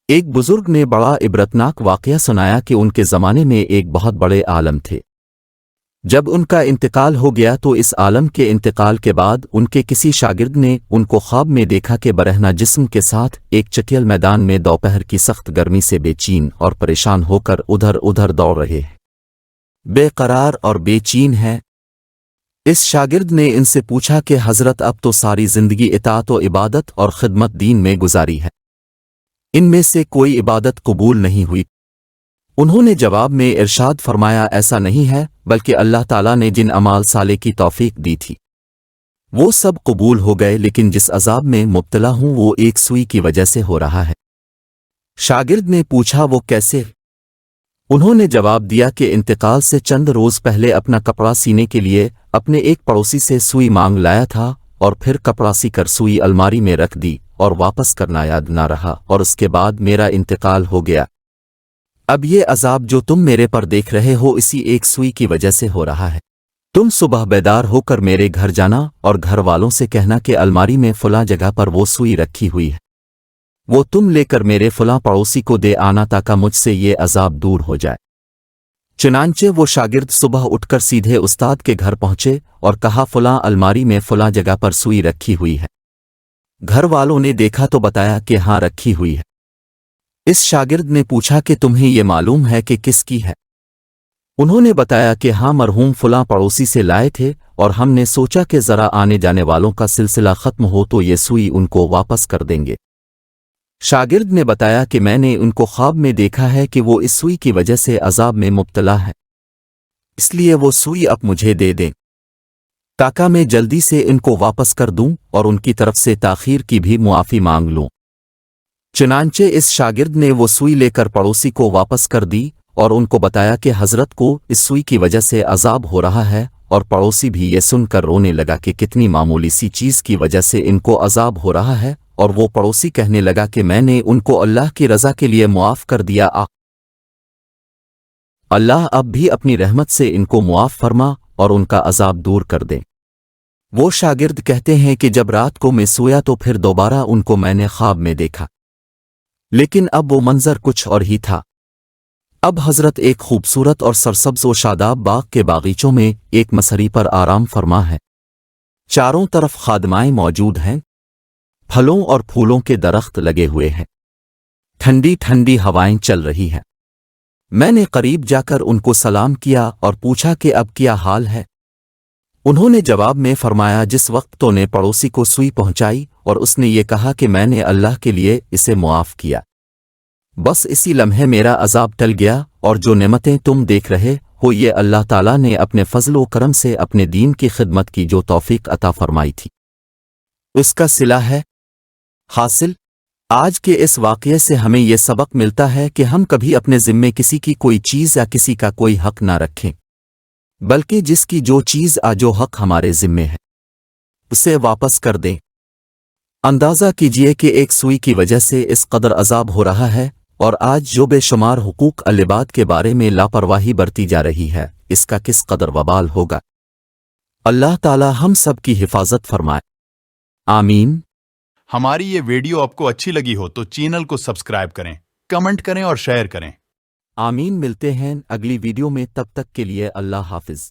ایک بزرگ نے بڑا عبرتناک واقعہ سنایا کہ ان کے زمانے میں ایک بہت بڑے عالم تھے۔ جب ان کا انتقال ہو گیا تو اس عالم کے انتقال کے بعد ان کے کسی شاگرد نے ان کو خواب میں دیکھا کہ برہنہ جسم کے ساتھ ایک چٹیل میدان میں دوپہر کی سخت گرمی سے بے چین اور پریشان ہو کر ادھر ادھر دوڑ رہے ہیں، بے قرار اور بے چین ہے۔ اس شاگرد نے ان سے پوچھا کہ حضرت اب تو ساری زندگی اطاعت و عبادت اور خدمت دین میں گزاری ہے، ان میں سے کوئی عبادت قبول نہیں ہوئی؟ انہوں نے جواب میں ارشاد فرمایا ایسا نہیں ہے، بلکہ اللہ تعالیٰ نے جن اعمال صالح کی توفیق دی تھی وہ سب قبول ہو گئے، لیکن جس عذاب میں مبتلا ہوں وہ ایک سوئی کی وجہ سے ہو رہا ہے۔ شاگرد نے پوچھا وہ کیسے؟ انہوں نے جواب دیا کہ انتقال سے چند روز پہلے اپنا کپڑا سینے کے لیے اپنے ایک پڑوسی سے سوئی مانگ لایا تھا، اور پھر کپڑا سی کر سوئی الماری میں رکھ دی اور واپس کرنا یاد نہ رہا، اور اس کے بعد میرا انتقال ہو گیا۔ اب یہ عذاب جو تم میرے پر دیکھ رہے ہو اسی ایک سوئی کی وجہ سے ہو رہا ہے۔ تم صبح بیدار ہو کر میرے گھر جانا اور گھر والوں سے کہنا کہ الماری میں فلاں جگہ پر وہ سوئی رکھی ہوئی ہے، وہ تم لے کر میرے فلاں پڑوسی کو دے آنا تاکہ مجھ سے یہ عذاب دور ہو جائے۔ چنانچہ وہ شاگرد صبح اٹھ کر سیدھے استاد کے گھر پہنچے اور کہا فلاں الماری میں فلاں جگہ پر سوئی رکھی ہوئی ہے۔ گھر والوں نے دیکھا تو بتایا کہ ہاں رکھی ہوئی ہے۔ اس شاگرد نے پوچھا کہ تمہیں یہ معلوم ہے کہ کس کی ہے؟ انہوں نے بتایا کہ ہاں مرحوم فلاں پڑوسی سے لائے تھے، اور ہم نے سوچا کہ ذرا آنے جانے والوں کا سلسلہ ختم ہو تو یہ سوئی ان کو واپس کر دیں گے۔ شاگرد نے بتایا کہ میں نے ان کو خواب میں دیکھا ہے کہ وہ اس سوئی کی وجہ سے عذاب میں مبتلا ہے، اس لیے وہ سوئی اب مجھے دے دیں تاکہ میں جلدی سے ان کو واپس کر دوں اور ان کی طرف سے تاخیر کی بھی معافی مانگ لوں۔ چنانچہ اس شاگرد نے وہ سوئی لے کر پڑوسی کو واپس کر دی اور ان کو بتایا کہ حضرت کو اس سوئی کی وجہ سے عذاب ہو رہا ہے، اور پڑوسی بھی یہ سن کر رونے لگا کہ کتنی معمولی سی چیز کی وجہ سے ان کو عذاب ہو رہا ہے، اور وہ پڑوسی کہنے لگا کہ میں نے ان کو اللہ کی رضا کے لیے معاف کر دیا، اللہ اب بھی اپنی رحمت سے ان کو معاف فرما اور ان کا عذاب دور کر دے۔ وہ شاگرد کہتے ہیں کہ جب رات کو میں سویا تو پھر دوبارہ ان کو میں نے خواب میں دیکھا، لیکن اب وہ منظر کچھ اور ہی تھا۔ اب حضرت ایک خوبصورت اور سرسبز و شاداب باغ کے باغیچوں میں ایک مسری پر آرام فرما ہے، چاروں طرف خادمائیں موجود ہیں، پھلوں اور پھولوں کے درخت لگے ہوئے ہیں، ٹھنڈی ٹھنڈی ہوائیں چل رہی ہیں۔ میں نے قریب جا کر ان کو سلام کیا اور پوچھا کہ اب کیا حال ہے؟ انہوں نے جواب میں فرمایا جس وقت تو نے پڑوسی کو سوئی پہنچائی اور اس نے یہ کہا کہ میں نے اللہ کے لیے اسے معاف کیا، بس اسی لمحے میرا عذاب ٹل گیا، اور جو نعمتیں تم دیکھ رہے ہو یہ اللہ تعالیٰ نے اپنے فضل و کرم سے اپنے دین کی خدمت کی جو توفیق عطا فرمائی تھی اس کا صلہ ہے۔ حاصل آج کے اس واقعے سے ہمیں یہ سبق ملتا ہے کہ ہم کبھی اپنے ذمے کسی کی کوئی چیز یا کسی کا کوئی حق نہ رکھیں، بلکہ جس کی جو چیز جو حق ہمارے ذمے ہے اسے واپس کر دیں۔ اندازہ کیجئے کہ ایک سوئی کی وجہ سے اس قدر عذاب ہو رہا ہے، اور آج جو بے شمار حقوق العباد کے بارے میں لاپرواہی برتی جا رہی ہے اس کا کس قدر وبال ہوگا۔ اللہ تعالی ہم سب کی حفاظت فرمائے، آمین۔ ہماری یہ ویڈیو آپ کو اچھی لگی ہو تو چینل کو سبسکرائب کریں، کمنٹ کریں اور شیئر کریں۔ آمین۔ ملتے ہیں اگلی ویڈیو میں، تب تک کے لیے اللہ حافظ۔